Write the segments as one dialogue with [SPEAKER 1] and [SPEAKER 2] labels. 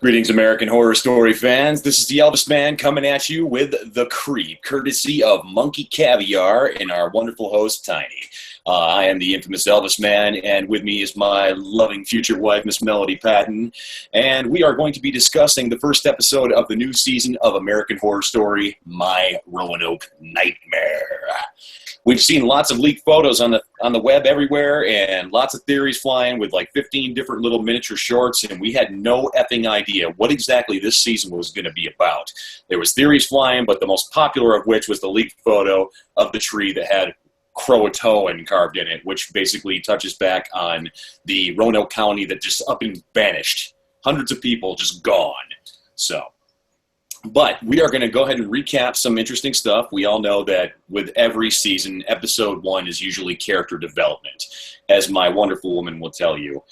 [SPEAKER 1] Greetings, American Horror Story fans. This is the Elvis Man coming at you with The Creep, courtesy of Monkey Caviar and our wonderful host, Tiny. I am the infamous Elvis Man, and with me is my loving future wife, Miss Melody Patton, and we are going to be discussing the first episode of the new season of American Horror Story, My Roanoke Nightmare. We've seen lots of leaked photos on the web everywhere, and lots of theories flying with like 15 different little miniature shorts, and we had no effing idea what exactly this season was going to be about. There was theories flying, but the most popular of which was the leaked photo of the tree that had Croatoan carved in it, which basically touches back on the Roanoke County that just up and vanished. Hundreds of people just gone. But we are going to go ahead and recap some interesting stuff. We all know that with every season, episode 1 is usually character development, as my wonderful woman will tell you.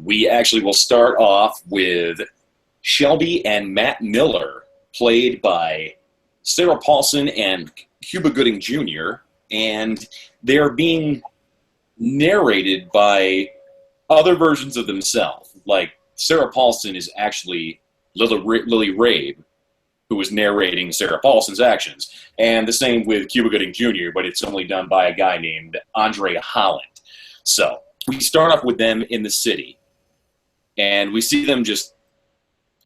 [SPEAKER 1] We actually will start off with Shelby and Matt Miller, played by Sarah Paulson and Cuba Gooding Jr., and they're being narrated by other versions of themselves. Like, Sarah Paulson is actually Lily Rabe, who was narrating Sarah Paulson's actions. And the same with Cuba Gooding Jr., but it's only done by a guy named Andre Holland. So we start off with them in the city, and we see them just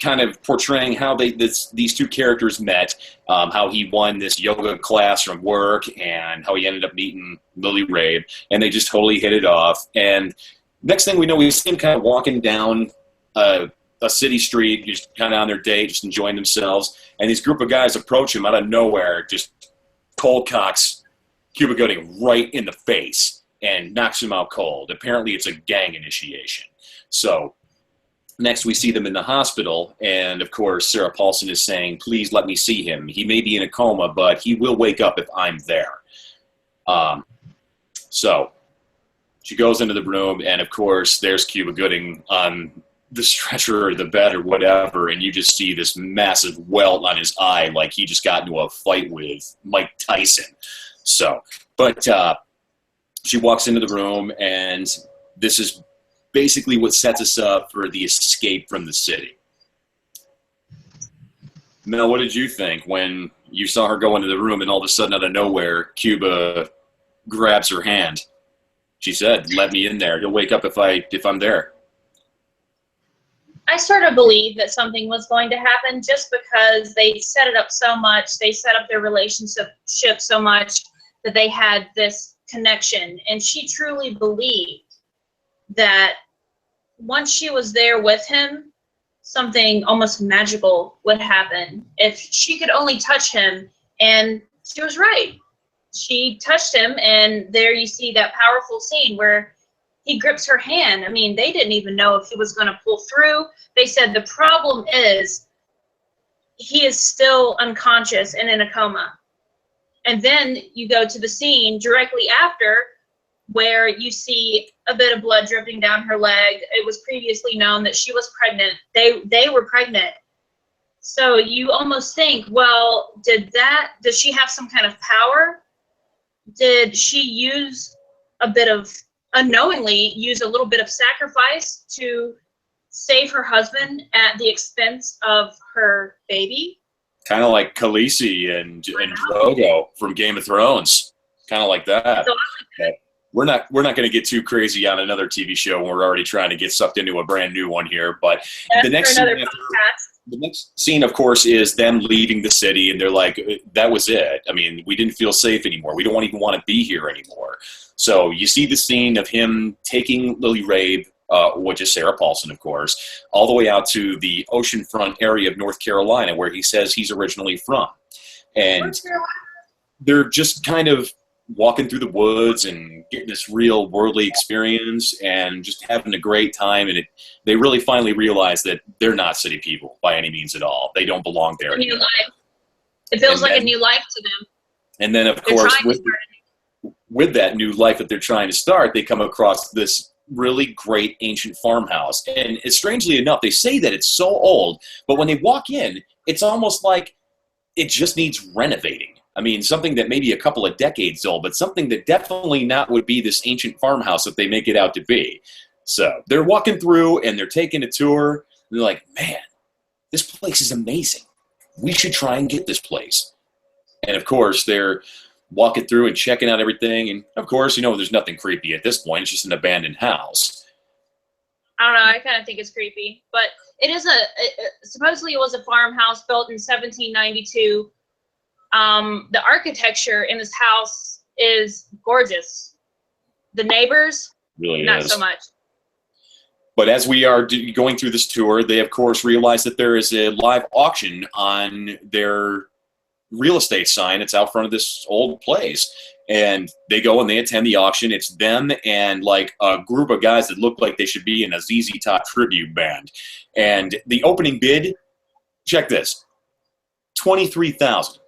[SPEAKER 1] kind of portraying how these two characters met, how he won this yoga class from work, and how he ended up meeting Lily Rabe, and they just totally hit it off. And next thing we know, we see him kind of walking down a city street, just kind of on their date, just enjoying themselves, and this group of guys approach him out of nowhere, just cold cocks Cuba Gooding right in the face and knocks him out cold. Apparently it's a gang initiation. So next we see them in the hospital, and of course Sarah Paulson is saying, please let me see him. He may be in a coma, but he will wake up if I'm there. So she goes into the room, and of course there's Cuba Gooding on the stretcher or the bed or whatever, and you just see this massive welt on his eye like he just got into a fight with Mike Tyson. But she walks into the room, and this is basically what sets us up for the escape from the city. Mel, what did you think when you saw her go into the room and all of a sudden out of nowhere, Cuba grabs her hand? She said, let me in there. You'll wake up if I'm there.
[SPEAKER 2] I sort of believe that something was going to happen just because they set it up so much. They set up their relationship so much that they had this connection. And she truly believed that once she was there with him, something almost magical would happen. If she could only touch him, and she was right. She touched him, and there you see that powerful scene where he grips her hand. I mean, they didn't even know if he was going to pull through. They said the problem is he is still unconscious and in a coma. And then you go to the scene directly after where you see a bit of blood dripping down her leg. It was previously known that she was pregnant. They were pregnant. So you almost think, well, does she have some kind of power? Did she unknowingly use a little bit of sacrifice to save her husband at the expense of her baby?
[SPEAKER 1] Kind of like Khaleesi and Drogo from Game of Thrones. Kind of like that. But we're not going to get too crazy on another TV show when we're already trying to get sucked into a brand new one here. But the next scene, of course, is them leaving the city, and they're like, that was it. I mean, we didn't feel safe anymore. We don't even want to be here anymore. So you see the scene of him taking Lily Rabe, which is Sarah Paulson, of course, all the way out to the oceanfront area of North Carolina, where he says he's originally from. And they're just kind of walking through the woods and getting this real worldly experience and just having a great time. And they really finally realize that they're not city people by any means at all. They don't belong there anymore.
[SPEAKER 2] It feels like a new life to them.
[SPEAKER 1] And then, of course, with that new life that they're trying to start, they come across this really great ancient farmhouse. And strangely enough, they say that it's so old, but when they walk in, it's almost like it just needs renovating. I mean, something that may be a couple of decades old, but something that definitely not would be this ancient farmhouse that they make it out to be. So they're walking through, and they're taking a tour, and they're like, man, this place is amazing. We should try and get this place. And of course, they're walking through and checking out everything. And of course, there's nothing creepy at this point. It's just an abandoned house.
[SPEAKER 2] I don't know. I kind of think it's creepy, but it is supposedly it was a farmhouse built in 1792. The architecture in this house is gorgeous. The neighbors,
[SPEAKER 1] really
[SPEAKER 2] not
[SPEAKER 1] is.
[SPEAKER 2] so much.
[SPEAKER 1] But as we are going through this tour, they, of course, realize that there is a live auction on their real estate sign. It's out front of this old place. And they go and they attend the auction. It's them and, like, a group of guys that look like they should be in a ZZ Top tribute band. And the opening bid, check this, $23,000.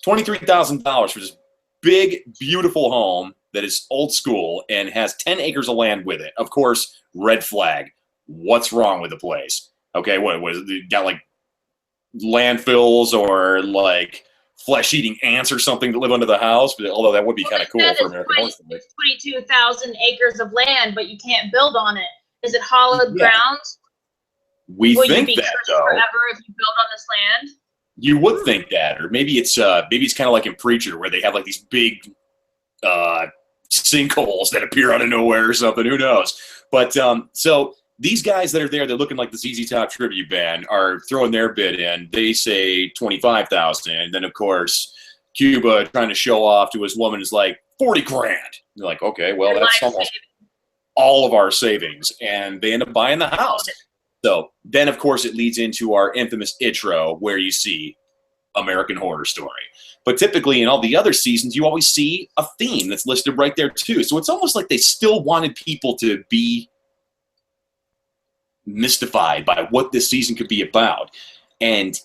[SPEAKER 1] $23,000 for this big, beautiful home that is old school and has 10 acres of land with it. Of course, red flag. What's wrong with the place? Okay, what was it? Got like landfills or like flesh-eating ants or something that live under the house? But although that would be kind of cool for American Horror Story.
[SPEAKER 2] 22,000 acres of land, but you can't build on it. Is it hollowed ground?
[SPEAKER 1] We
[SPEAKER 2] Will
[SPEAKER 1] think
[SPEAKER 2] you be
[SPEAKER 1] that
[SPEAKER 2] cursed
[SPEAKER 1] though.
[SPEAKER 2] forever if you build on this land?
[SPEAKER 1] You would think that, or maybe it's kind of like in Preacher, where they have like these big sinkholes that appear out of nowhere or something. Who knows? But so these guys that are there, they're looking like the ZZ Top tribute band, are throwing their bid in. They say $25,000, and then of course Cuba, trying to show off to his woman, is like $40,000. You're like, okay, well that's almost all of our savings, and they end up buying the house. So then, of course, it leads into our infamous intro where you see American Horror Story. But typically in all the other seasons, you always see a theme that's listed right there too. So it's almost like they still wanted people to be mystified by what this season could be about. And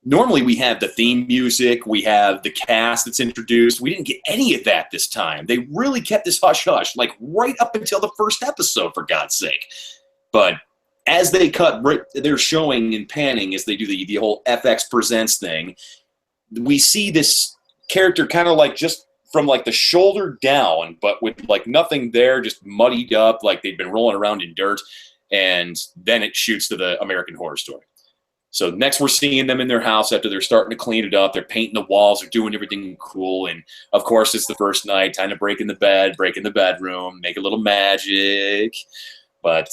[SPEAKER 1] normally we have the theme music, we have the cast that's introduced. We didn't get any of that this time. They really kept this hush-hush, like right up until the first episode, for God's sake. But as they cut, they're showing and panning as they do the whole FX Presents thing. We see this character kind of like just from like the shoulder down, but with like nothing there, just muddied up, like they'd been rolling around in dirt. And then it shoots to the American Horror Story. So next we're seeing them in their house after they're starting to clean it up. They're painting the walls. They're doing everything cool. And, of course, it's the first night. Time to break in the bed, break in the bedroom, make a little magic. But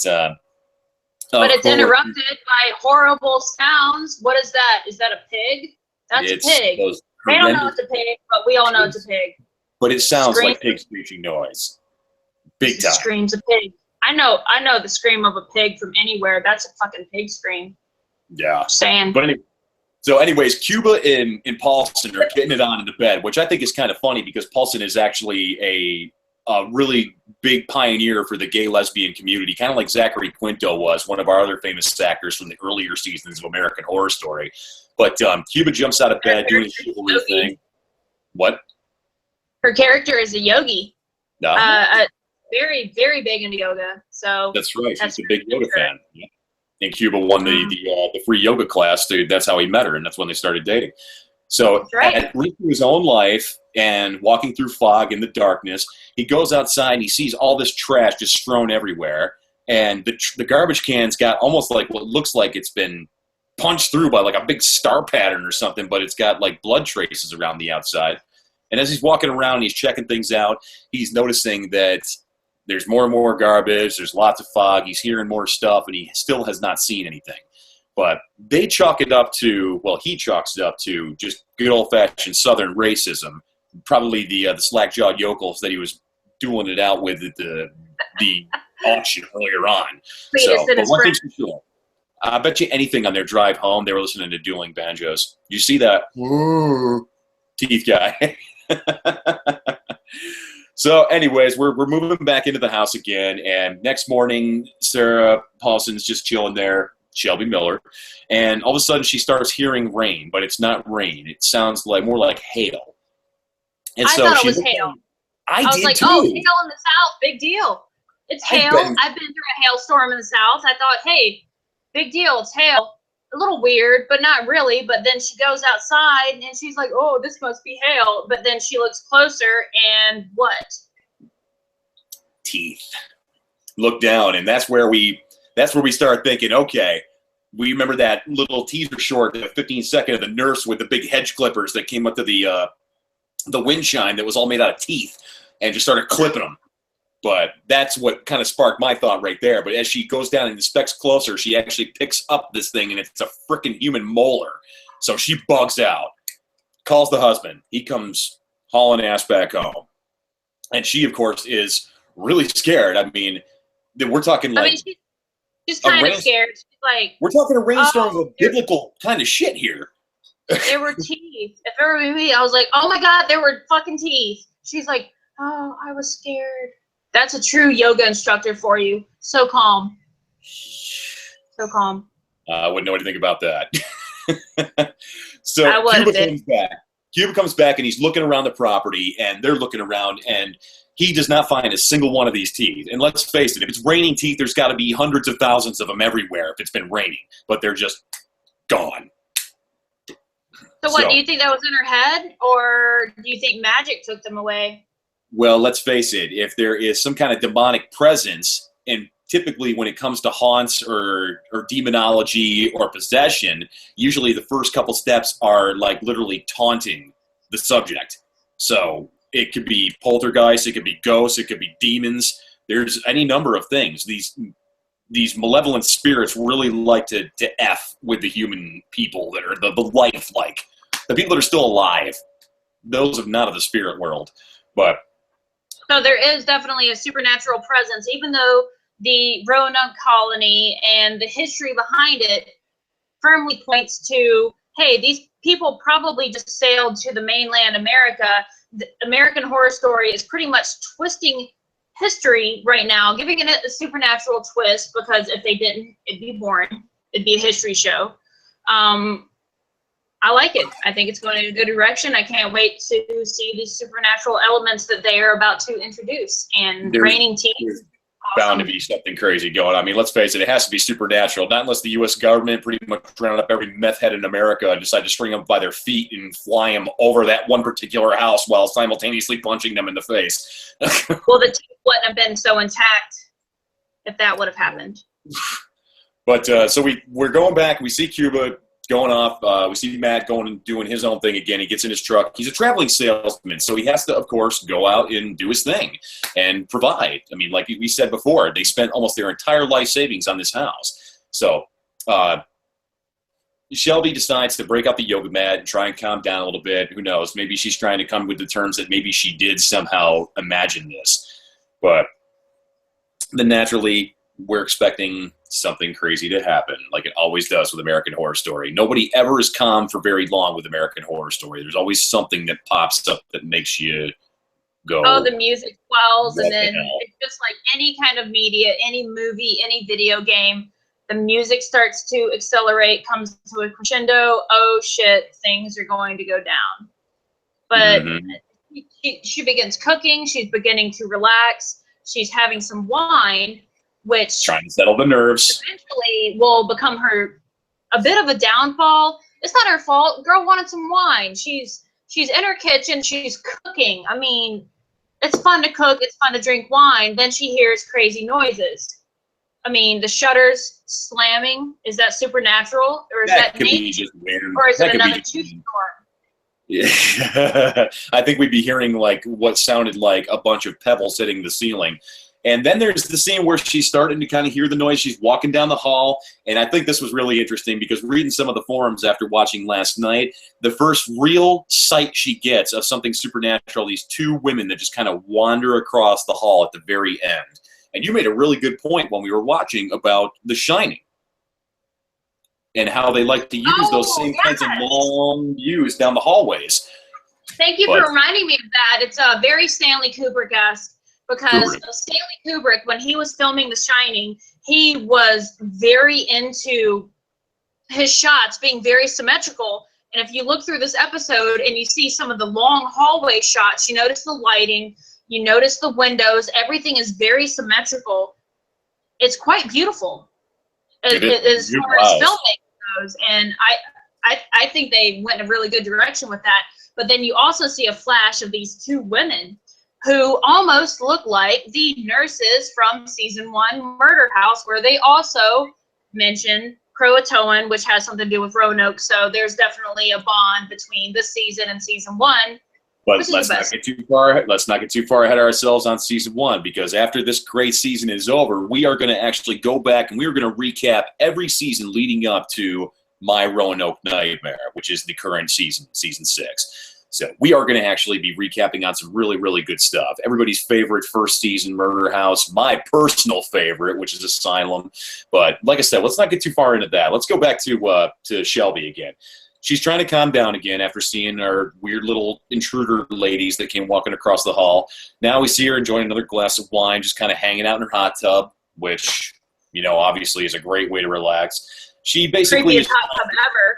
[SPEAKER 2] it's interrupted by horrible sounds. What is that? Is that a pig? That's a pig. They don't know it's a pig, but we all know it's a pig.
[SPEAKER 1] But it sounds like pig screeching noise. Big time.
[SPEAKER 2] Screams a pig. I know the scream of a pig from anywhere. That's a fucking pig scream.
[SPEAKER 1] Yeah.
[SPEAKER 2] Just saying.
[SPEAKER 1] But anyways, Cuba and Paulson are getting it on in the bed, which I think is kind of funny because Paulson is actually a really big pioneer for the gay lesbian community, kind of like Zachary Quinto was, one of our other famous actors from the earlier seasons of American Horror Story. But Cuba jumps out of bed doing the chivalry thing. What?
[SPEAKER 2] Her character is a yogi.
[SPEAKER 1] No.
[SPEAKER 2] Very, very big into yoga. So
[SPEAKER 1] that's right. She's a big yoga fan. Yeah. And Cuba won the free yoga class. That's how he met her, and that's when they started dating. So at least in his own life and walking through fog in the darkness, he goes outside and he sees all this trash just strewn everywhere. And the garbage can's got almost like what looks like it's been punched through by like a big star pattern or something, but it's got like blood traces around the outside. And as he's walking around, he's checking things out. He's noticing that there's more and more garbage. There's lots of fog. He's hearing more stuff, and he still has not seen anything. But they chalk it up to, well, he chalks it up to just good old-fashioned Southern racism. Probably the slack-jawed yokels that he was dueling it out with at the auction earlier on. So, but one thing's for sure. I bet you anything on their drive home, they were listening to dueling banjos. You see that teeth guy. So anyways, we're moving back into the house again, and next morning, Sarah Paulson's just chilling there, Shelby Miller, and all of a sudden she starts hearing rain, but it's not rain. It sounds like more like hail. And
[SPEAKER 2] I thought it was hail. I was like,
[SPEAKER 1] too.
[SPEAKER 2] Oh, hail in the South, big deal. It's hail. I've been through a hailstorm in the South. I thought, hey, big deal, it's hail. A little weird, but not really. But then she goes outside, and she's like, oh, this must be hail. But then she looks closer, and what?
[SPEAKER 1] Teeth. Look down, and that's where we start thinking, okay, we remember that little teaser short, the 15-second of the nurse with the big hedge clippers that came up to the wind chime that was all made out of teeth and just started clipping them. But that's what kind of sparked my thought right there. But as she goes down and inspects closer, she actually picks up this thing, and it's a freaking human molar. So she bugs out, calls the husband. He comes hauling ass back home. And she, of course, is really scared. I mean, we're talking like...
[SPEAKER 2] I mean, she's kind of scared. She's like...
[SPEAKER 1] We're talking a rainstorm of biblical kind of shit here.
[SPEAKER 2] There were teeth. If it were me, I was like, oh my God, there were fucking teeth. She's like, oh, I was scared. That's a true yoga instructor for you. So calm. So calm.
[SPEAKER 1] I wouldn't know anything about that. So Cuba comes back and he's looking around the property, and they're looking around, and he does not find a single one of these teeth. And let's face it, if it's raining teeth, there's got to be hundreds of thousands of them everywhere if it's been raining. But they're just gone.
[SPEAKER 2] So what, do you think that was in her head, or do you think magic took them away?
[SPEAKER 1] Well, let's face it, if there is some kind of demonic presence, and typically when it comes to haunts or demonology or possession, usually the first couple steps are like literally taunting the subject. So it could be poltergeists, it could be ghosts, it could be demons. There's any number of things. These malevolent spirits really like to F with the human people that are the life-like. The people that are still alive. Those are not of the spirit world. But
[SPEAKER 2] so there is definitely a supernatural presence, even though the Roanoke colony and the history behind it firmly points to, hey, these people probably just sailed to the mainland America. The American Horror Story is pretty much twisting history right now, giving it a supernatural twist, because if they didn't, it'd be boring. It'd be a history show. I like it. I think it's going in a good direction. I can't wait to see the supernatural elements that they are about to introduce. And raining teeth.
[SPEAKER 1] There's bound to be something crazy going on. I mean, let's face it, it has to be supernatural. Not unless the U.S. government pretty much round up every meth head in America and decide to string them by their feet and fly them over that one particular house while simultaneously punching them in the face.
[SPEAKER 2] Well, the teeth wouldn't have been so intact if that would have happened.
[SPEAKER 1] But so we're going back. We see Cuba going off. We see Matt going and doing his own thing again. He gets in his truck. He's a traveling salesman, so he has to, of course, go out and do his thing and provide. I mean, like we said before, they spent almost their entire life savings on this house. So Shelby decides to break out the yoga mat and try and calm down a little bit. Who knows? Maybe she's trying to come with the terms that maybe she did somehow imagine this. But then naturally, we're expecting something crazy to happen, like it always does with American Horror Story. Nobody ever is calm for very long with American Horror Story. There's always something that pops up that makes you go,
[SPEAKER 2] oh, the music swells, and then it's just like any kind of media, any movie, any video game, the music starts to accelerate, comes to a crescendo. Oh shit, things are going to go down. But she begins cooking. She's beginning to relax. She's having some wine, which
[SPEAKER 1] trying to settle the nerves.
[SPEAKER 2] Eventually will become a bit of a downfall. It's not her fault. Girl wanted some wine. She's in her kitchen. She's cooking. I mean, it's fun to cook. It's fun to drink wine. Then she hears crazy noises. I mean, the shutters slamming. Is that supernatural, or is that nature? Or is it another tooth storm?
[SPEAKER 1] Yeah. I think we'd be hearing like what sounded like a bunch of pebbles hitting the ceiling. And then there's the scene where she's starting to kind of hear the noise. She's walking down the hall. And I think this was really interesting because reading some of the forums after watching last night, the first real sight she gets of something supernatural, these two women that just kind of wander across the hall at the very end. And you made a really good point when we were watching about The Shining and how they like to use those same kinds of long views down the hallways.
[SPEAKER 2] Thank you for reminding me of that. It's very Stanley Kubrick-esque. Because Stanley Kubrick, when he was filming The Shining, he was very into his shots being very symmetrical. And if you look through this episode and you see some of the long hallway shots, you notice the lighting, you notice the windows, everything is very symmetrical. It's quite beautiful as far as filmmaking goes. And I think they went in a really good direction with that. But then you also see a flash of these two women who almost look like the nurses from season 1 Murder House, where they also mention Croatoan, which has something to do with Roanoke. So there's definitely a bond between this season and season 1.
[SPEAKER 1] But let's not get too far. Let's not get too far ahead of ourselves on season 1, because after this great season is over, we are going to actually go back and we are going to recap every season leading up to My Roanoke Nightmare, which is the current season, season 6. So we are going to actually be recapping on some really, really good stuff. Everybody's favorite first season Murder House, my personal favorite, which is Asylum. But like I said, let's not get too far into that. Let's go back to Shelby again. She's trying to calm down again after seeing our weird little intruder ladies that came walking across the hall. Now we see her enjoying another glass of wine, just kind of hanging out in her hot tub, which, you know, obviously is a great way to relax. She basically
[SPEAKER 2] Creepiest hot tub ever.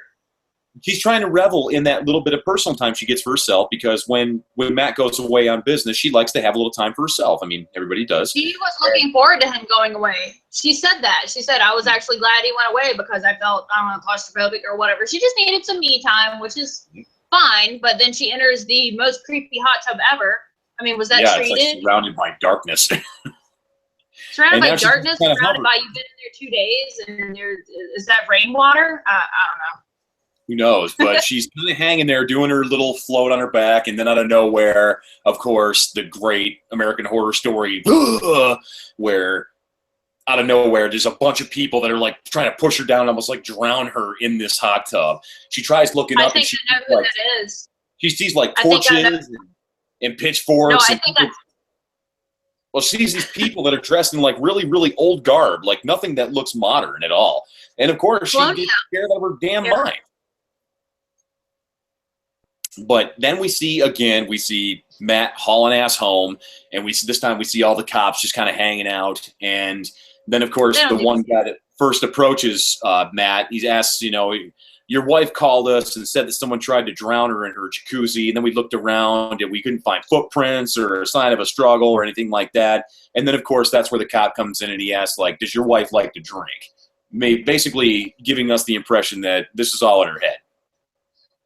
[SPEAKER 1] She's trying to revel in that little bit of personal time she gets for herself, because when Matt goes away on business, she likes to have a little time for herself. I mean, everybody does.
[SPEAKER 2] She was looking forward to him going away. She said that. She said, I was actually glad he went away because I felt, I don't know, claustrophobic or whatever. She just needed some me time, which is fine. But then she enters the most creepy hot tub ever. I mean, was that treated?
[SPEAKER 1] It's like surrounded by darkness.
[SPEAKER 2] Surrounded by darkness, surrounded by, you've been in there 2 days, and is that rainwater? I don't know.
[SPEAKER 1] Who knows? But she's kind of hanging there doing her little float on her back, and then out of nowhere, of course, the great American Horror Story, where out of nowhere, there's a bunch of people that are like trying to push her down and almost like drown her in this hot tub. She tries looking up, and she
[SPEAKER 2] I know who that is.
[SPEAKER 1] She sees like torches and pitchforks.
[SPEAKER 2] No, I think
[SPEAKER 1] well, she sees these people that are dressed in like really, really old garb, like nothing that looks modern at all. And of course, she gets scared out of her damn mind. But then we see Matt hauling ass home, and this time we see all the cops just kind of hanging out. And then, of course, the one guy that first approaches Matt, he asks, you know, your wife called us and said that someone tried to drown her in her jacuzzi. And then we looked around and we couldn't find footprints or a sign of a struggle or anything like that. And then, of course, that's where the cop comes in and he asks, like, does your wife like to drink? Basically giving us the impression that this is all in her head.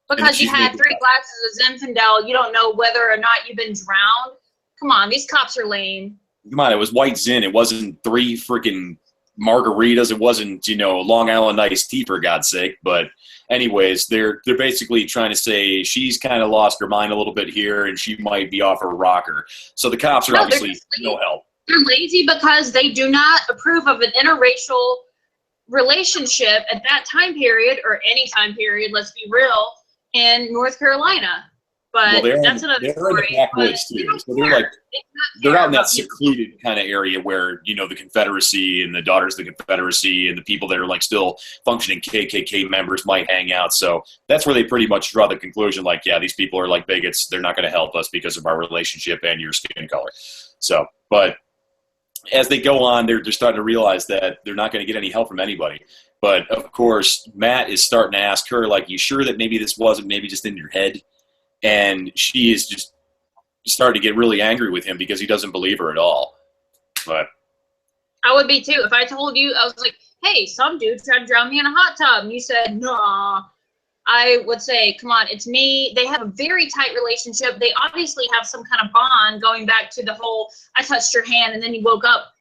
[SPEAKER 2] Because you had 3 glasses of Zinfandel, you don't know whether or not you've been drowned. Come on, these cops are lame.
[SPEAKER 1] Come on, it was white Zin. It wasn't 3 freaking margaritas. It wasn't, you know, Long Island iced tea, for God's sake. But anyways, they're basically trying to say she's kind of lost her mind a little bit here, and she might be off her rocker. So the cops are obviously no help.
[SPEAKER 2] They're lazy because they do not approve of an interracial relationship at that time period, or any time period, let's be real, in North Carolina. But that's another story.
[SPEAKER 1] They're in the backwoods too. So they're out in that secluded kind of area where, you know, the Confederacy and the Daughters of the Confederacy and the people that are like still functioning KKK members might hang out. So that's where they pretty much draw the conclusion, like, yeah, these people are like bigots. They're not going to help us because of our relationship and your skin color. So, but as they go on, they're starting to realize that they're not going to get any help from anybody. But, of course, Matt is starting to ask her, like, you sure that maybe this wasn't maybe just in your head? And she is just starting to get really angry with him because he doesn't believe her at all. But
[SPEAKER 2] I would be, too. If I told you, I was like, hey, some dude tried to drown me in a hot tub. And you said, nah. I would say, come on, it's me. They have a very tight relationship. They obviously have some kind of bond going back to the whole, I touched your hand and then you woke up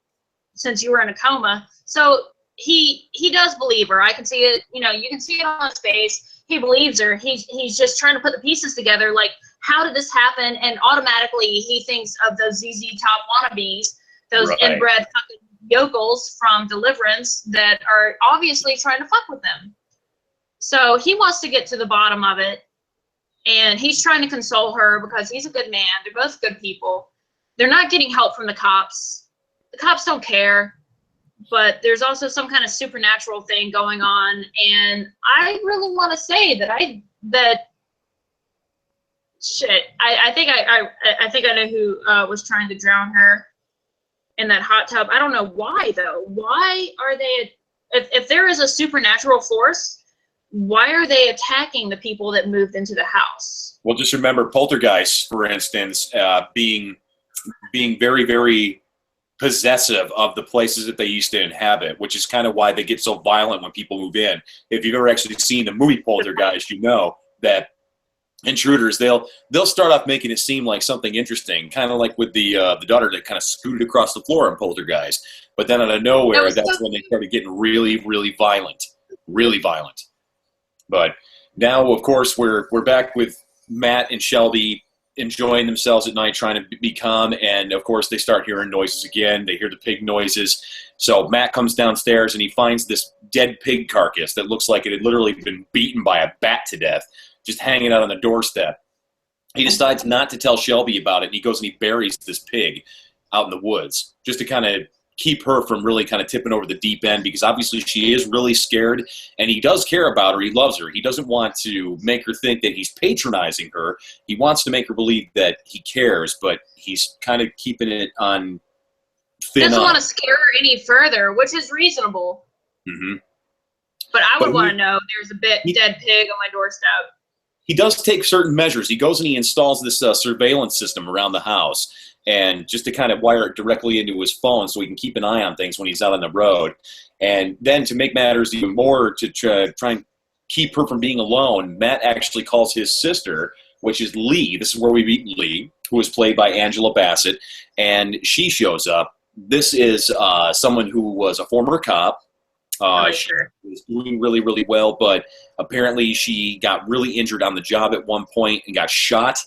[SPEAKER 2] since you were in a coma. So he does believe her. I can see it, you know, you can see it on his face. He believes her. He's just trying to put the pieces together. Like, how did this happen? And automatically he thinks of those ZZ Top wannabes, those inbred fucking yokels from Deliverance that are obviously trying to fuck with them. So he wants to get to the bottom of it, and he's trying to console her because he's a good man. They're both good people. They're not getting help from the cops. The cops don't care, but there's also some kind of supernatural thing going on, and I really want to say that I think I know who was trying to drown her in that hot tub. I don't know why, though. Why are they, if there is a supernatural force, why are they attacking the people that moved into the house?
[SPEAKER 1] Well, just remember poltergeists, for instance, being very, very possessive of the places that they used to inhabit, which is kind of why they get so violent when people move in. If you've ever actually seen the movie Poltergeist, you know that intruders, they'll start off making it seem like something interesting, kind of like with the daughter that kind of scooted across the floor in Poltergeist. But then out of nowhere, that's when they started getting really, really violent. really violent. But now, of course, we're back with Matt and Shelby enjoying themselves at night, trying to be calm, and of course they start hearing noises again. They hear the pig noises. So Matt comes downstairs and he finds this dead pig carcass that looks like it had literally been beaten by a bat to death, just hanging out on the doorstep. He decides not to tell Shelby about it, and he goes and he buries this pig out in the woods just to kind of keep her from really kind of tipping over the deep end, because obviously she is really scared, and he does care about her. He loves her. He doesn't want to make her think that he's patronizing her. He wants to make her believe that he cares, but he's kind of keeping it on thin.
[SPEAKER 2] He doesn't want to scare her any further, which is reasonable.
[SPEAKER 1] Mm-hmm.
[SPEAKER 2] But I would want to know there's a dead pig on my doorstep.
[SPEAKER 1] He does take certain measures. He goes and he installs this surveillance system around the house, and just to kind of wire it directly into his phone so he can keep an eye on things when he's out on the road. And then to make matters even more, to try and keep her from being alone, Matt actually calls his sister, which is Lee. This is where we meet Lee, who is played by Angela Bassett, and she shows up. This is someone who was a former cop. She was doing really, really well, but apparently she got really injured on the job at one point and got shot,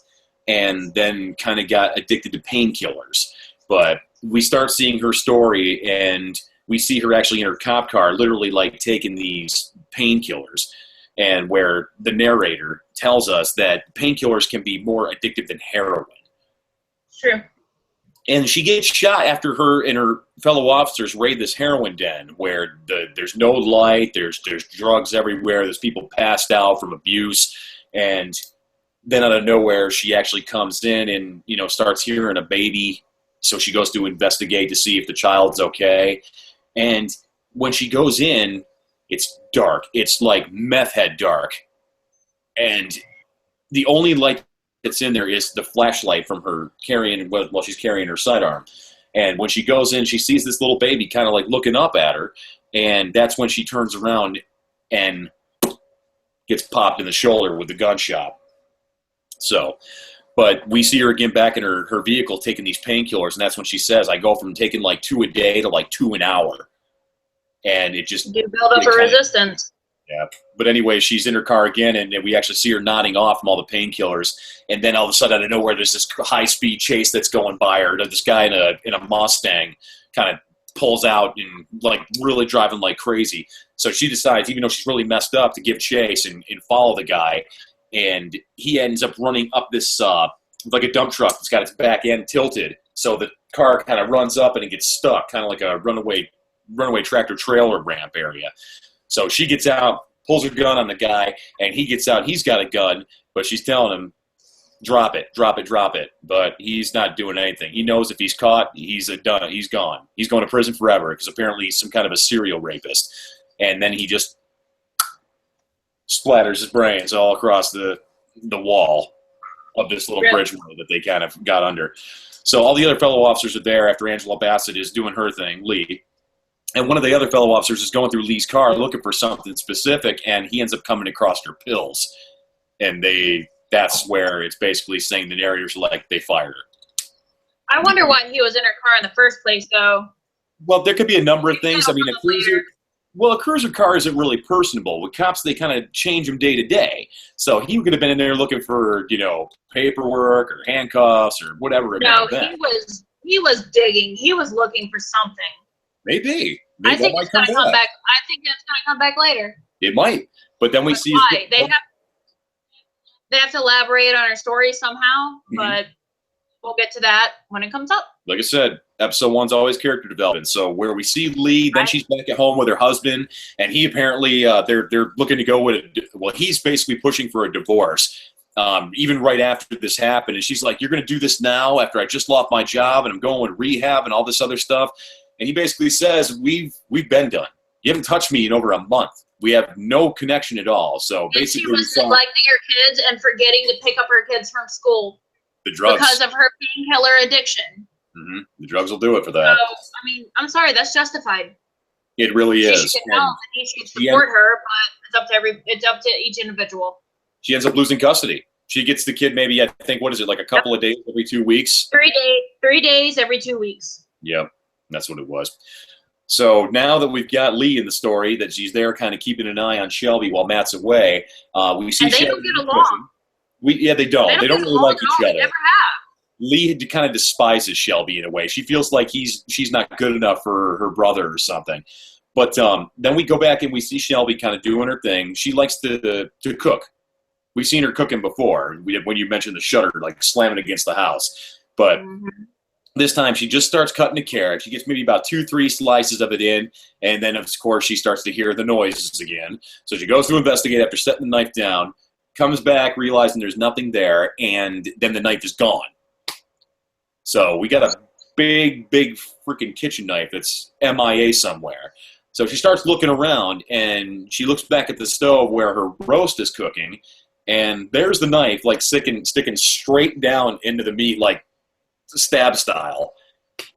[SPEAKER 1] and then kind of got addicted to painkillers. But we start seeing her story, and we see her actually in her cop car, literally like taking these painkillers, and where the narrator tells us that painkillers can be more addictive than heroin.
[SPEAKER 2] True.
[SPEAKER 1] And she gets shot after her and her fellow officers raid this heroin den where there's no light, there's drugs everywhere, there's people passed out from abuse, and then out of nowhere, she actually comes in and, starts hearing a baby. So she goes to investigate to see if the child's okay. And when she goes in, it's dark. It's like meth head dark. And the only light that's in there is the flashlight from her while she's carrying her sidearm. And when she goes in, she sees this little baby kind of like looking up at her. And that's when she turns around and gets popped in the shoulder with the gunshot. So, but we see her again back in her vehicle taking these painkillers, and that's when she says, I go from taking like 2 a day to like 2 an hour. And it just...
[SPEAKER 2] You build up a resistance.
[SPEAKER 1] Yeah. But anyway, she's in her car again, and we actually see her nodding off from all the painkillers. And then all of a sudden, out of nowhere, there's this high-speed chase that's going by her. This guy in a Mustang kind of pulls out and like really driving like crazy. So she decides, even though she's really messed up, to give chase and follow the guy. And he ends up running up this, like a dump truck that's got its back end tilted. So the car kind of runs up and it gets stuck, kind of like a runaway tractor trailer ramp area. So she gets out, pulls her gun on the guy, and he gets out. He's got a gun, but she's telling him, drop it, drop it, drop it. But he's not doing anything. He knows if he's caught, he's done. He's gone. He's going to prison forever because apparently he's some kind of a serial rapist. And then he just splatters his brains all across the wall of this little bridge road that they kind of got under. So all the other fellow officers are there after Angela Bassett is doing her thing, Lee. And one of the other fellow officers is going through Lee's car looking for something specific, and he ends up coming across her pills. And that's where it's basically saying the narrator's like, they fired her.
[SPEAKER 2] I wonder why he was in her car in the first place, though.
[SPEAKER 1] Well, there could be a number of things. I mean, a cruiser car isn't really personable. With cops, they kind of change them day to day. So he could have been in there looking for, paperwork or handcuffs or whatever.
[SPEAKER 2] No, he was digging. He was looking for something.
[SPEAKER 1] Maybe
[SPEAKER 2] I think it's going to come back. I think that's going to come back later.
[SPEAKER 1] It might, but then we see
[SPEAKER 2] why they have to elaborate on her story somehow. But we'll get to that when it comes up.
[SPEAKER 1] Like I said, episode 1's always character development. So where we see Lee, then she's back at home with her husband, and he apparently they're looking to go with he's basically pushing for a divorce. Even right after this happened, and she's like, "You're going to do this now after I just lost my job and I'm going to rehab and all this other stuff." And he basically says, "We've been done. You haven't touched me in over a month. We have no connection at all." So basically,
[SPEAKER 2] she was neglecting her kids and forgetting to pick up her kids from school.
[SPEAKER 1] The drugs,
[SPEAKER 2] because of her painkiller addiction.
[SPEAKER 1] Mm-hmm. The drugs will do it for that.
[SPEAKER 2] So, I mean, I'm sorry, that's justified.
[SPEAKER 1] It really is.
[SPEAKER 2] She should help and he should support her, but it's up to each individual.
[SPEAKER 1] She ends up losing custody. She gets the kid maybe, I think, what is it, like a couple of days every 2 weeks?
[SPEAKER 2] 3 days every 2 weeks.
[SPEAKER 1] Yep, that's what it was. So now that we've got Lee in the story, that she's there kind of keeping an eye on Shelby while Matt's away, we see
[SPEAKER 2] And they
[SPEAKER 1] Shelby.
[SPEAKER 2] don't get along.
[SPEAKER 1] They don't. They don't really like each other.
[SPEAKER 2] They never have.
[SPEAKER 1] Lee kind of despises Shelby in a way. She feels like she's not good enough for her brother or something. But then we go back and we see Shelby kind of doing her thing. She likes to cook. We've seen her cooking before. When you mentioned the shutter, like slamming against the house. But this time she just starts cutting a carrot. She gets maybe about 2-3 slices of it in, and then of course she starts to hear the noises again. So she goes to investigate after setting the knife down, comes back realizing there's nothing there, and then the knife is gone. So we got a big freaking kitchen knife that's MIA somewhere. So she starts looking around, and she looks back at the stove where her roast is cooking, and there's the knife, like sticking straight down into the meat, like stab style.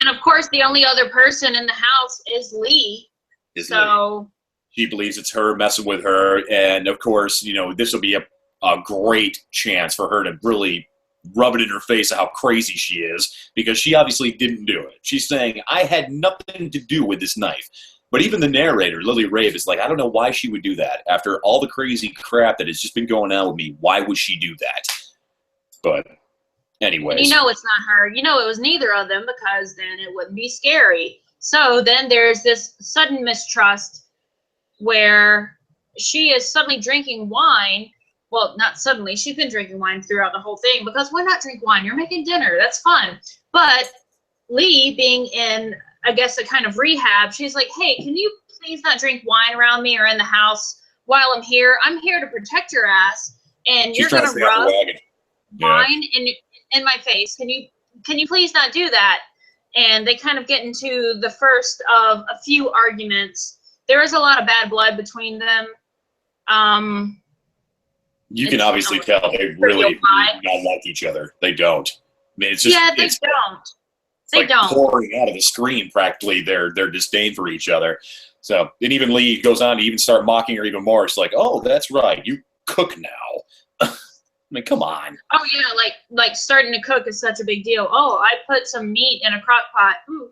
[SPEAKER 2] And of course, the only other person in the house is Lee.
[SPEAKER 1] She believes it's her messing with her, and of course, this will be a great chance for her to really rub it in her face of how crazy she is, because she obviously didn't do it. She's saying, I had nothing to do with this knife. But even the narrator, Lily Rave, is like, I don't know why she would do that. After all the crazy crap that has just been going on with me, why would she do that? But anyways.
[SPEAKER 2] And it's not her. It was neither of them, because then it wouldn't be scary. So then there's this sudden mistrust where she is suddenly drinking wine. Well, not suddenly. She's been drinking wine throughout the whole thing, because why not drink wine? You're making dinner. That's fun. But Lee, being in, I guess, a kind of rehab, she's like, hey, can you please not drink wine around me or in the house while I'm here? I'm here to protect your ass, and you're going to rub wine in my face. Can you please not do that? And they kind of get into the first of a few arguments. There is a lot of bad blood between them.
[SPEAKER 1] You can obviously tell they really do not like each other. They don't. I mean, it's just
[SPEAKER 2] they don't.
[SPEAKER 1] They don't. Pouring out of the screen, practically, their disdain for each other. So, and even Lee goes on to even start mocking her even more. It's like, oh, that's right, you cook now. I mean, come on.
[SPEAKER 2] Oh yeah, like starting to cook is such a big deal. Oh, I put some meat in a crock pot. Ooh.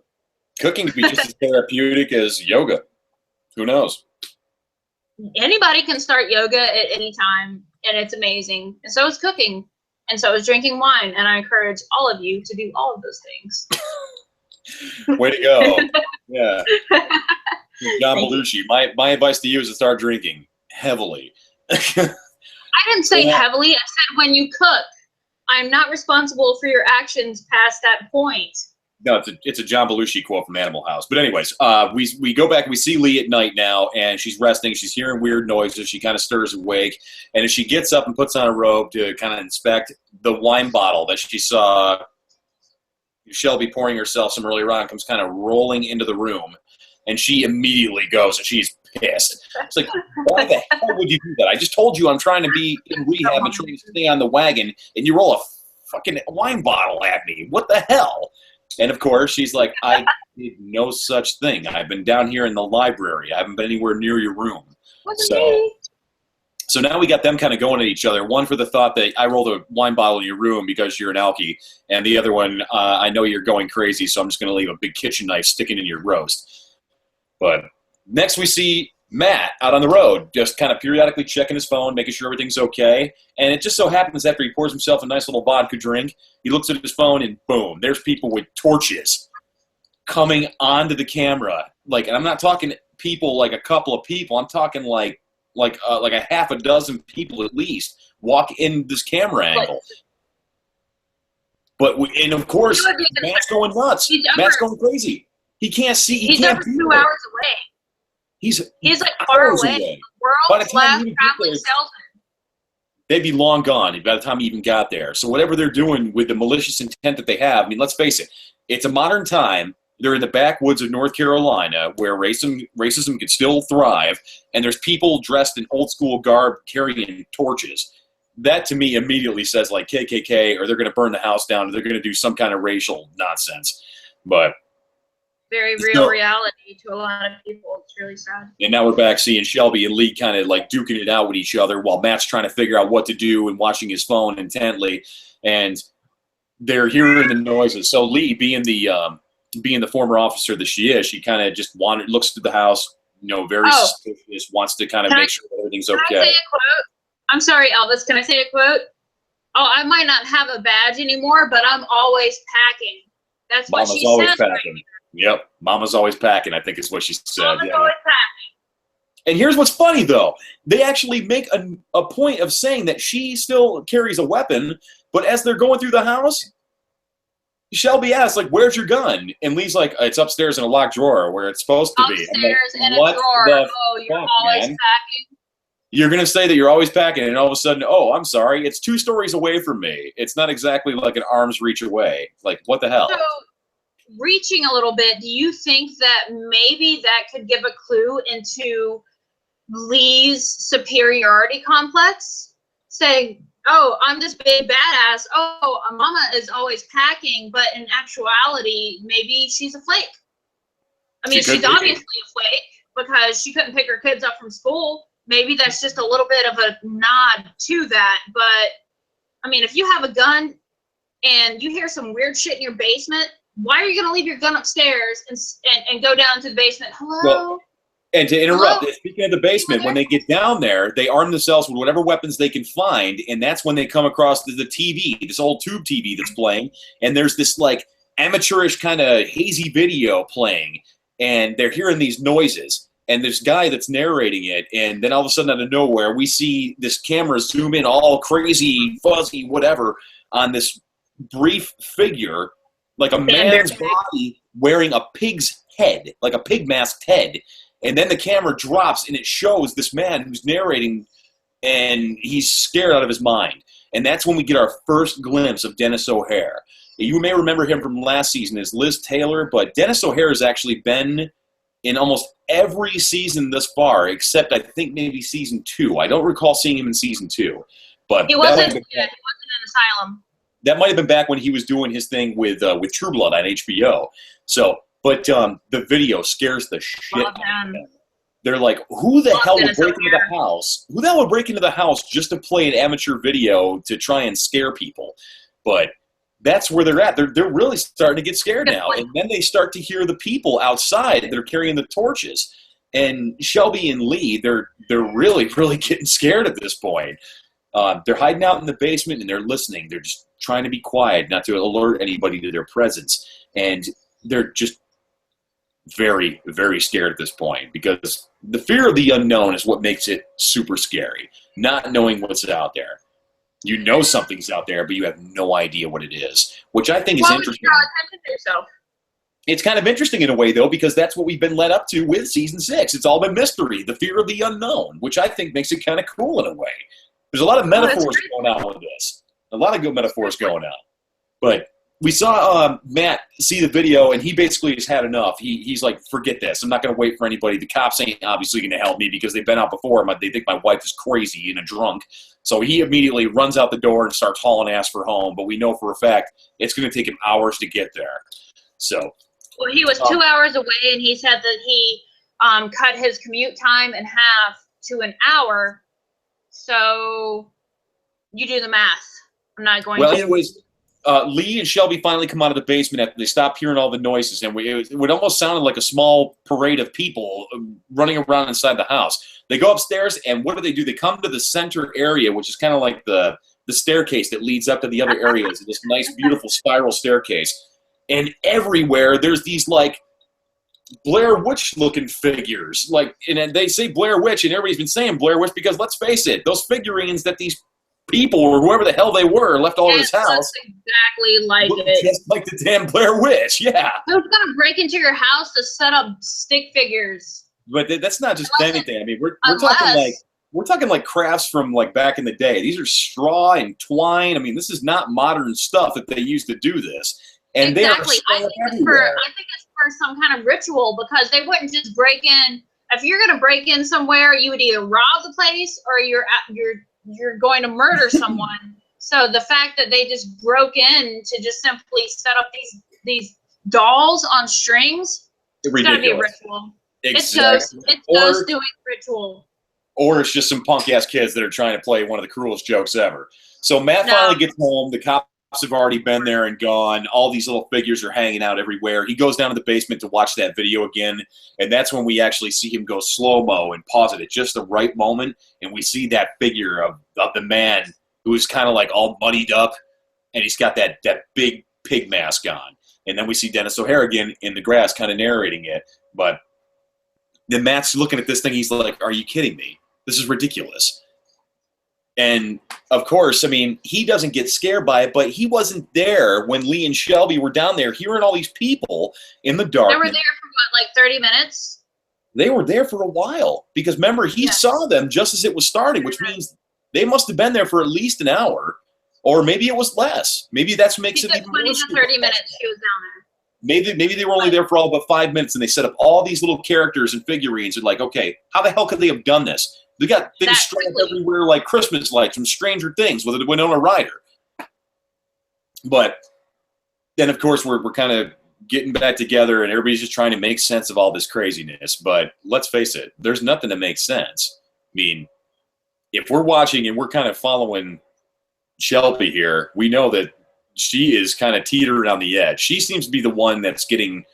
[SPEAKER 1] Cooking can be just as therapeutic as yoga. Who knows?
[SPEAKER 2] Anybody can start yoga at any time, and it's amazing. And so is cooking. And so is drinking wine, and I encourage all of you to do all of those things.
[SPEAKER 1] Way to go. Yeah. John Belushi, my advice to you is to start drinking heavily.
[SPEAKER 2] I didn't say heavily. I said when you cook. I'm not responsible for your actions past that point.
[SPEAKER 1] No, it's a John Belushi quote from Animal House. But anyways, we go back. We see Lee at night now, and she's resting. She's hearing weird noises. She kind of stirs awake. And as she gets up and puts on a robe to kind of inspect the wine bottle that she saw Shelby pouring herself some earlier on, comes kind of rolling into the room. And she immediately goes, and she's pissed. It's like, why the hell would you do that? I just told you I'm trying to be in rehab and trying to stay on the wagon, and you roll a fucking wine bottle at me. What the hell? And, of course, she's like, I did no such thing. I've been down here in the library. I haven't been anywhere near your room. So now we got them kind of going at each other. One for the thought that I rolled a wine bottle in your room because you're an alkie. And the other one, I know you're going crazy, so I'm just going to leave a big kitchen knife sticking in your roast. But next we see Matt out on the road, just kind of periodically checking his phone, making sure everything's okay. And it just so happens after he pours himself a nice little vodka drink, he looks at his phone and boom, there's people with torches coming onto the camera. Like, and I'm not talking people like a couple of people. I'm talking like a half a dozen people at least walk in this camera angle. And of course, Matt's going nuts. Matt's going crazy. He can't see.
[SPEAKER 2] He's over 2 hours away. He's like far away. World's last traveling salesman.
[SPEAKER 1] They'd be long gone by the time he even got there. So whatever they're doing with the malicious intent that they have, I mean, let's face it, it's a modern time. They're in the backwoods of North Carolina where racism can still thrive, and there's people dressed in old school garb carrying torches. That to me immediately says like KKK, or they're going to burn the house down, or they're going to do some kind of racial nonsense. But
[SPEAKER 2] very real reality to a lot of people. It's really sad.
[SPEAKER 1] And now we're back seeing Shelby and Lee kind of like duking it out with each other while Matt's trying to figure out what to do and watching his phone intently. And they're hearing the noises. So Lee, being the being the former officer that she is, she kind of just looks through the house, very suspicious, wants to kind of make sure that everything's okay.
[SPEAKER 2] Can I say a quote? I'm sorry, Elvis. Can I say a quote? Oh, I might not have a badge anymore, but I'm always packing. That's what she says.
[SPEAKER 1] Packing. Yep, Mama's always packing, I think is what she said.
[SPEAKER 2] Mama's always packing.
[SPEAKER 1] And here's what's funny, though. They actually make a point of saying that she still carries a weapon, but as they're going through the house, Shelby asks, like, where's your gun? And Lee's like, it's upstairs in a locked drawer where it's supposed to be.
[SPEAKER 2] Upstairs in a drawer. Oh, you're always packing?
[SPEAKER 1] You're going to say that you're always packing, and all of a sudden, oh, I'm sorry, it's 2 stories away from me. It's not exactly like an arm's reach away. Like, what the hell?
[SPEAKER 2] So, reaching a little bit, do you think that maybe that could give a clue into Lee's superiority complex? Saying, oh, I'm this big badass. Oh, Mama is always packing, but in actuality, maybe she's a flake. I mean, she's obviously a flake because she couldn't pick her kids up from school. Maybe that's just a little bit of a nod to that. But, I mean, if you have a gun and you hear some weird shit in your basement, why are you going to leave your gun upstairs and go down to the basement? Hello?
[SPEAKER 1] Well, and to interrupt, speaking of the basement, when they get down there, they arm themselves with whatever weapons they can find, and that's when they come across the TV, this old tube TV that's playing, and there's this, like, amateurish kind of hazy video playing, and they're hearing these noises. And this guy that's narrating it, and then all of a sudden out of nowhere, we see this camera zoom in all crazy, fuzzy, whatever, on this brief figure, like a man's body wearing a pig's head, like a pig masked head. And then the camera drops, and it shows this man who's narrating, and he's scared out of his mind. And that's when we get our first glimpse of Dennis O'Hare. You may remember him from last season as Liz Taylor, but Dennis O'Hare has actually been in almost every season thus far, except I think maybe season 2. I don't recall seeing him in season 2. But
[SPEAKER 2] he wasn't in Asylum.
[SPEAKER 1] That might have been back when he was doing his thing with True Blood on HBO. So, but the video scares the shit out of them. They're like, who the hell would break into the house? Who the hell would break into the house just to play an amateur video to try and scare people? But that's where they're at. They're really starting to get scared now. And then they start to hear the people outside that are carrying the torches. And Shelby and Lee, they're really, really getting scared at this point. They're hiding out in the basement, and they're listening. They're just trying to be quiet, not to alert anybody to their presence. And they're just very, very scared at this point because the fear of the unknown is what makes it super scary, not knowing what's out there. You know something's out there, but you have no idea what it is, which I think is interesting. It's kind of interesting in a way, though, because that's what we've been led up to with Season 6. It's all been mystery, the fear of the unknown, which I think makes it kind of cool in a way. There's a lot of metaphors going on with this. A lot of good metaphors going on. But we saw Matt see the video, and he basically has had enough. He's like, forget this. I'm not going to wait for anybody. The cops ain't obviously going to help me because they've been out before. They think my wife is crazy and a drunk. So he immediately runs out the door and starts hauling ass for home. But we know for a fact it's going to take him hours to get there. So,
[SPEAKER 2] well, he was 2 hours away, and he said that he cut his commute time in half to an hour. So you do the math. I'm not going to.
[SPEAKER 1] Well, anyways, Lee and Shelby finally come out of the basement after they stop hearing all the noises, and it almost sounded like a small parade of people running around inside the house. They go upstairs, and what do? They come to the center area, which is kind of like the staircase that leads up to the other areas, this nice, beautiful spiral staircase. And everywhere, there's these, like, Blair Witch-looking figures. Like, and they say Blair Witch, and everybody's been saying Blair Witch because, let's face it, those figurines that these people or whoever the hell they were left all over his house.
[SPEAKER 2] Exactly like it.
[SPEAKER 1] Just like the damn Blair Witch, yeah.
[SPEAKER 2] Who's going to break into your house to set up stick figures?
[SPEAKER 1] But that's not just anything. I mean, we're talking like crafts from like back in the day. These are straw and twine. I mean, this is not modern stuff that they used to do this. And
[SPEAKER 2] exactly. I think it's for some kind of ritual because they wouldn't just break in. If you're going to break in somewhere, you would either rob the place or you're going to murder someone. So the fact that they just broke in to just simply set up these dolls on strings, it's got to be a ritual.
[SPEAKER 1] Exactly.
[SPEAKER 2] It's those doing ritual.
[SPEAKER 1] Or it's just some punk-ass kids that are trying to play one of the cruelest jokes ever. So Matt finally gets home. The cops have already been there and gone. All these little figures are hanging out everywhere. He goes down to the basement to watch that video again, and that's when we actually see him go slow-mo and pause it at just the right moment, and we see that figure of the man who's kind of like all muddied up, and he's got that big pig mask on. And then we see Dennis O'Hare again in the grass kind of narrating it. But then Matt's looking at this thing. He's like, are you kidding me? This is ridiculous. And, of course, I mean, he doesn't get scared by it, but he wasn't there when Lee and Shelby were down there hearing all these people in the dark.
[SPEAKER 2] They were there for, what, like 30 minutes?
[SPEAKER 1] They were there for a while. Because, remember, he saw them just as it was starting, which means they must have been there for at least an hour. Or maybe it was less. Maybe that's what makes it even
[SPEAKER 2] 20
[SPEAKER 1] worse.
[SPEAKER 2] to 30 minutes he was down
[SPEAKER 1] there. Maybe they were only there for all but 5 minutes, and they set up all these little characters and figurines. And like, okay, how the hell could they have done this? They got things strung up everywhere like Christmas lights from Stranger Things with a Winona Ryder. But then, of course, we're kind of getting back together, and everybody's just trying to make sense of all this craziness. But let's face it, there's nothing to make sense. I mean, if we're watching and we're kind of following Shelby here, we know that she is kind of teetering on the edge. She seems to be the one that's getting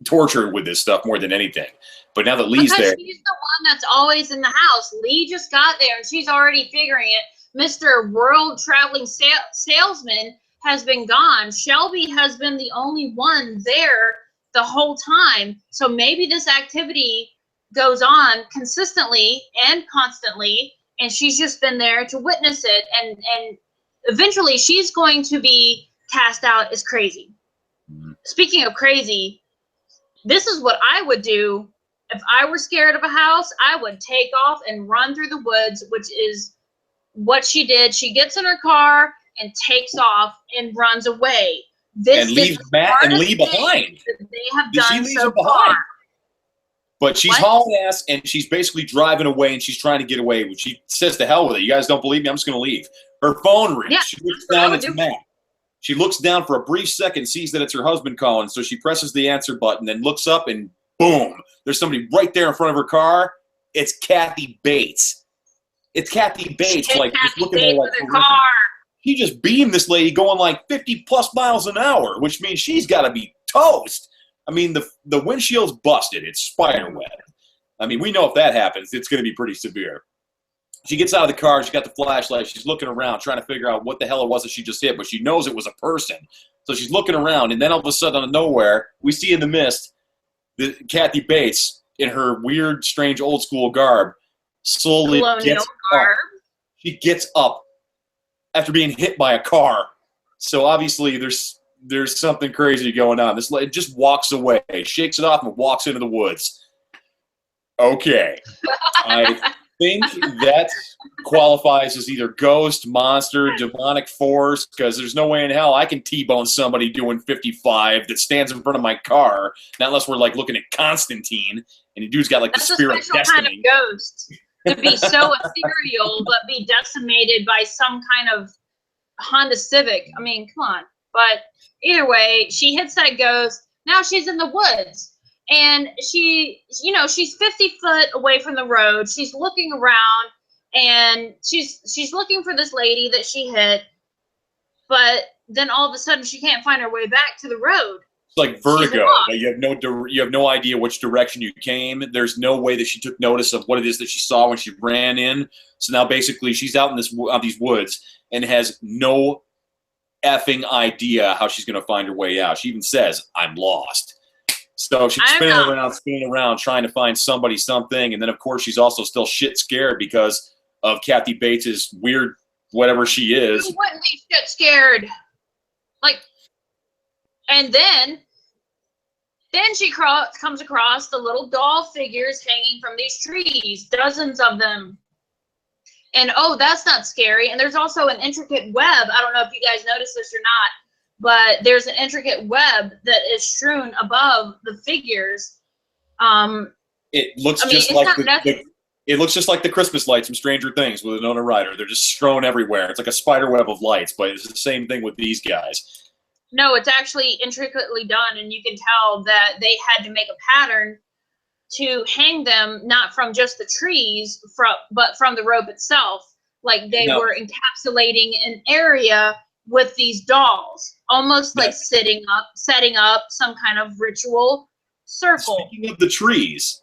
[SPEAKER 1] tortured with this stuff more than anything. But now that Lee's there,
[SPEAKER 2] she's the one that's always in the house. Lee just got there, and she's already figuring it. Mr. World Traveling Salesman has been gone. Shelby has been the only one there the whole time. So maybe this activity goes on consistently and constantly, and she's just been there to witness it, and eventually she's going to be cast out as crazy. Mm-hmm. Speaking of crazy, this is what I would do if I were scared of a house. I would take off and run through the woods, which is what she did. She gets in her car and takes off and runs away. This
[SPEAKER 1] and leaves Matt and Lee behind.
[SPEAKER 2] They have done so far.
[SPEAKER 1] But she's hauling ass, and she's basically driving away, and she's trying to get away. She says, to hell with it. You guys don't believe me? I'm just going to leave. Her phone rings. Yeah, she looks down, it's Matt. She looks down for a brief second, sees that it's her husband calling, so she presses the answer button, then looks up, and boom, there's somebody right there in front of her car. It's Kathy Bates. It's Kathy Bates. Like, just looking at her like, her car. She just beamed this lady going like 50-plus miles an hour, which means she's got to be toast. I mean, the windshield's busted. It's spiderweb. I mean, we know if that happens, it's going to be pretty severe. She gets out of the car. She's got the flashlight. She's looking around, trying to figure out what the hell it was that she just hit, but she knows it was a person. So she's looking around, and then all of a sudden, out of nowhere, we see in the mist Kathy Bates in her weird, strange, old-school garb slowly gets up. She gets up after being hit by a car. So obviously, there's something crazy going on. This lady just walks away, shakes it off, and walks into the woods. Okay. I think that qualifies as either ghost, monster, demonic force, because there's no way in hell I can T-bone somebody doing 55 that stands in front of my car, not unless we're like looking at Constantine, and the dude's got like the spirit of destiny. That's a special kind of
[SPEAKER 2] ghost. To be so ethereal, but be decimated by some kind of Honda Civic. I mean, come on. But either way, she hits that ghost. Now she's in the woods. And she's 50 foot away from the road. She's looking around, and she's looking for this lady that she hit. But then all of a sudden, she can't find her way back to the road.
[SPEAKER 1] It's like vertigo. You have no idea which direction you came. There's no way that she took notice of what it is that she saw when she ran in. So now basically she's out in these woods and has no effing idea how she's going to find her way out. She even says, "I'm lost." So she's spinning around, trying to find somebody, something. And then, of course, she's also still shit scared because of Kathy Bates' weird whatever she is.
[SPEAKER 2] You wouldn't be shit scared. And then she comes across the little doll figures hanging from these trees, dozens of them. And, oh, that's not scary. And there's also an intricate web. I don't know if you guys noticed this or not, but there's an intricate web that is strewn above the figures.
[SPEAKER 1] It looks just like the Christmas lights from Stranger Things with Winona Ryder. They're just strewn everywhere. It's like a spider web of lights, but it's the same thing with these guys.
[SPEAKER 2] No, it's actually intricately done, and you can tell that they had to make a pattern to hang them not from just the trees, but from the rope itself. Like they were encapsulating an area with these dolls, almost like setting up some kind of ritual circle.
[SPEAKER 1] Speaking of the trees,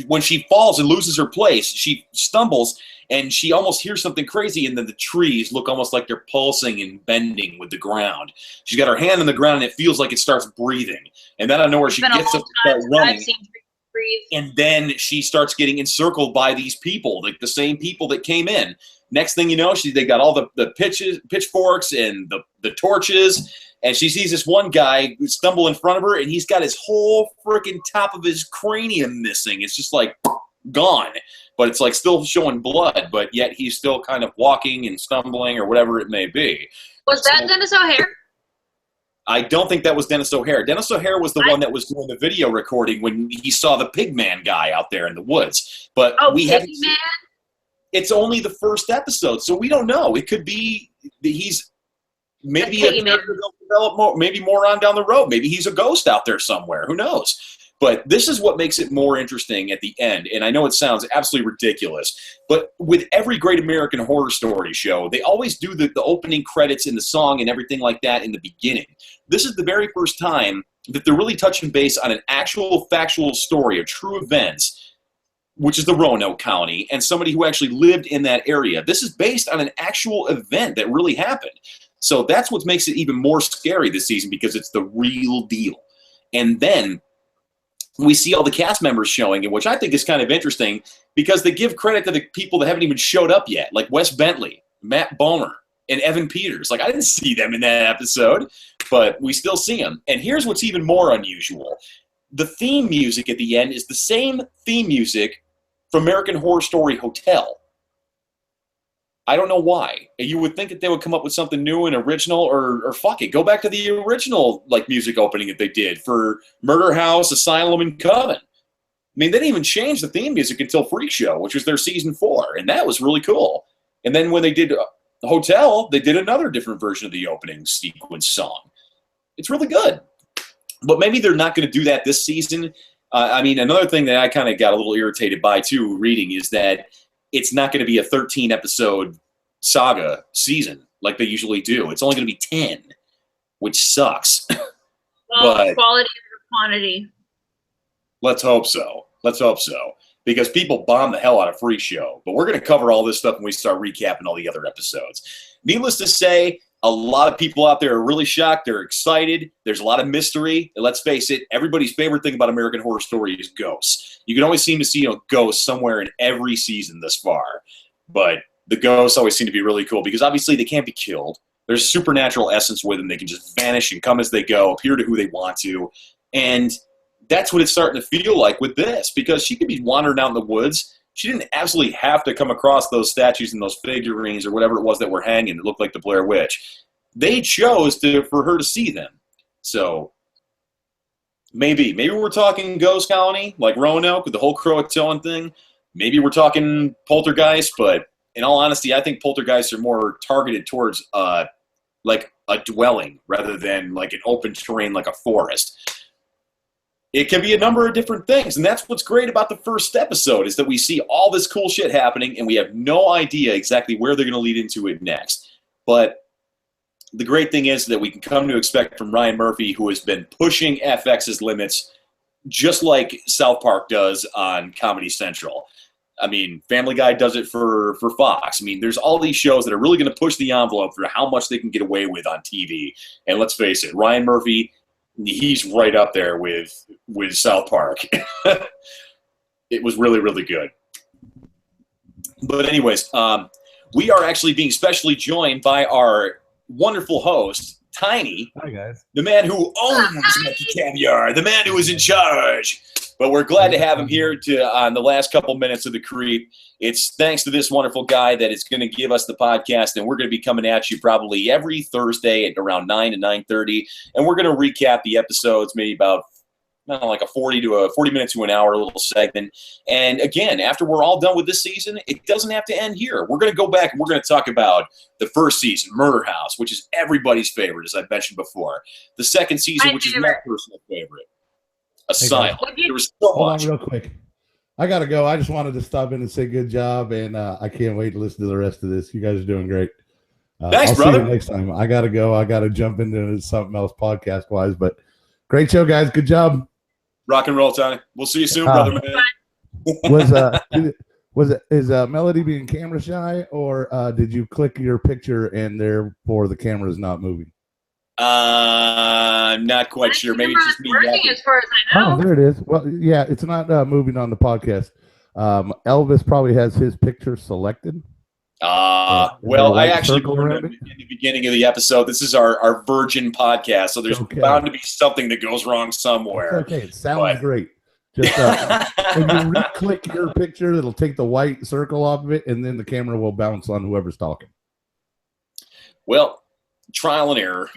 [SPEAKER 1] when she falls and loses her place, she stumbles and she almost hears something crazy, and then the trees look almost like they're pulsing and bending with the ground. She's got her hand on the ground, and it feels like it starts breathing. And then I know where she gets up to start running. And then she starts getting encircled by these people, like the same people that came in. Next thing you know, they got all the pitchforks and the torches, and she sees this one guy stumble in front of her, and he's got his whole freaking top of his cranium missing. It's just like gone, but it's like still showing blood, but yet he's still kind of walking and stumbling or whatever it may be.
[SPEAKER 2] Was that Dennis O'Hare?
[SPEAKER 1] I don't think that was Dennis O'Hare. Dennis O'Hare was the one that was doing the video recording when he saw the Pigman guy out there in the woods. But we haven't. It's only the first episode, so we don't know. It could be he's maybe develop more, maybe more on down the road. Maybe he's a ghost out there somewhere. Who knows? But this is what makes it more interesting at the end. And I know it sounds absolutely ridiculous, but with every great American Horror Story show, they always do the opening credits and the song and everything like that in the beginning. This is the very first time that they're really touching base on an actual factual story of true events, which is the Roanoke County, and somebody who actually lived in that area. This is based on an actual event that really happened. So that's what makes it even more scary this season, because it's the real deal. And then we see all the cast members showing, which I think is kind of interesting, because they give credit to the people that haven't even showed up yet, like Wes Bentley, Matt Bomer, and Evan Peters. Like, I didn't see them in that episode, but we still see them. And here's what's even more unusual. The theme music at the end is the same theme music from American Horror Story Hotel. I don't know why. You would think that they would come up with something new and original, or fuck it, go back to the original like music opening that they did for Murder House, Asylum, and Coven. I mean, they didn't even change the theme music until Freak Show, which was their season 4, and that was really cool. And then when they did the Hotel, they did another different version of the opening sequence song. It's really good. But maybe they're not going to do that this season. I mean, another thing that I kind of got a little irritated by, too, reading, is that it's not going to be a 13-episode saga season like they usually do. It's only going to be 10, which sucks.
[SPEAKER 2] Well, but quality over quantity.
[SPEAKER 1] Let's hope so. Let's hope so. Because people bomb the hell out of Free Show. But we're going to cover all this stuff when we start recapping all the other episodes. Needless to say, a lot of people out there are really shocked. They're excited. There's a lot of mystery. And let's face it, everybody's favorite thing about American Horror Story is ghosts. You can always seem to see ghosts somewhere in every season thus far. But the ghosts always seem to be really cool because obviously they can't be killed. There's a supernatural essence with them. They can just vanish and come as they go, appear to who they want to. And that's what it's starting to feel like with this, because she could be wandering out in the woods. She didn't absolutely have to come across those statues and those figurines or whatever it was that were hanging that looked like the Blair Witch. They chose for her to see them. So maybe we're talking Ghost Colony, like Roanoke with the whole Croatoan thing. Maybe we're talking Poltergeist, but in all honesty, I think Poltergeists are more targeted towards like a dwelling rather than like an open terrain like a forest. It can be a number of different things, and that's what's great about the first episode, is that we see all this cool shit happening, and we have no idea exactly where they're going to lead into it next. But the great thing is that we can come to expect from Ryan Murphy, who has been pushing FX's limits just like South Park does on Comedy Central. I mean, Family Guy does it for Fox. I mean, there's all these shows that are really going to push the envelope for how much they can get away with on TV. And let's face it, Ryan Murphy, he's right up there with South Park. It was really, really good. But anyways, we are actually being specially joined by our wonderful host, Tiny.
[SPEAKER 3] Hi, guys.
[SPEAKER 1] The man who owns Monkey Caviar, the man who is in charge. But we're glad to have him here on the last couple minutes of the Creep. It's thanks to this wonderful guy that is going to give us the podcast, and we're going to be coming at you probably every Thursday at around 9 to 9:30, and we're going to recap the episodes, maybe about like a 40 minutes to an hour little segment. And again, after we're all done with this season, it doesn't have to end here. We're going to go back and we're going to talk about the first season, Murder House, which is everybody's favorite, as I mentioned before. The second season, which is my personal favorite, Asylum. There was so
[SPEAKER 3] Hold
[SPEAKER 1] much.
[SPEAKER 3] on real quick. I got to go. I just wanted to stop in and say good job, and I can't wait to listen to the rest of this. You guys are doing great.
[SPEAKER 1] Thanks,
[SPEAKER 3] I'll
[SPEAKER 1] brother.
[SPEAKER 3] see you next time. I got to go. I got to jump into something else podcast wise, but great show, guys. Good job.
[SPEAKER 1] Rock and roll, Tony. We'll see you soon, brother, man.
[SPEAKER 3] Is Melody being camera shy, or did you click your picture and therefore the camera is not moving?
[SPEAKER 1] I'm not quite sure. Maybe it's just me.
[SPEAKER 2] Working as far as I know.
[SPEAKER 3] Oh, there it is. Well, yeah, it's not moving on the podcast. Elvis probably has his picture selected.
[SPEAKER 1] Well, I actually warned him in the beginning of the episode. This is our virgin podcast, so there's bound to be something that goes wrong somewhere.
[SPEAKER 3] It's okay, it sounds great. Just when you re-click your picture, it'll take the white circle off of it, and then the camera will bounce on whoever's talking.
[SPEAKER 1] Well, trial and error.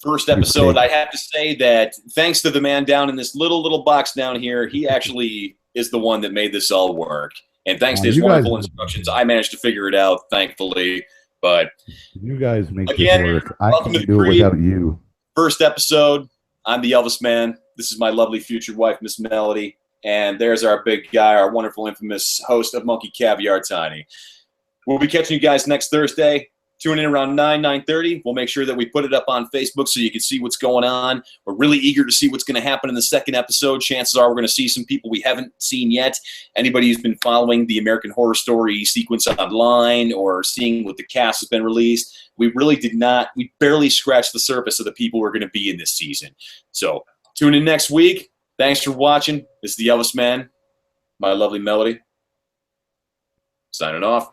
[SPEAKER 1] First episode, I have to say that thanks to the man down in this little box down here, he actually is the one that made this all work. And thanks to his wonderful instructions, I managed to figure it out, thankfully. But
[SPEAKER 3] you guys make
[SPEAKER 1] again,
[SPEAKER 3] this work. I can't do it without you.
[SPEAKER 1] First episode, I'm the Elvis Man. This is my lovely future wife, Miss Melody. And there's our big guy, our wonderful, infamous host of Monkey Caviar, Tiny. We'll be catching you guys next Thursday. Tune in around 9:30. We'll make sure that we put it up on Facebook so you can see what's going on. We're really eager to see what's going to happen in the second episode. Chances are we're going to see some people we haven't seen yet. Anybody who's been following the American Horror Story sequence online or seeing what the cast has been released, we barely scratched the surface of the people who are going to be in this season. So tune in next week. Thanks for watching. This is the Elvis Man, my lovely Melody. Signing off.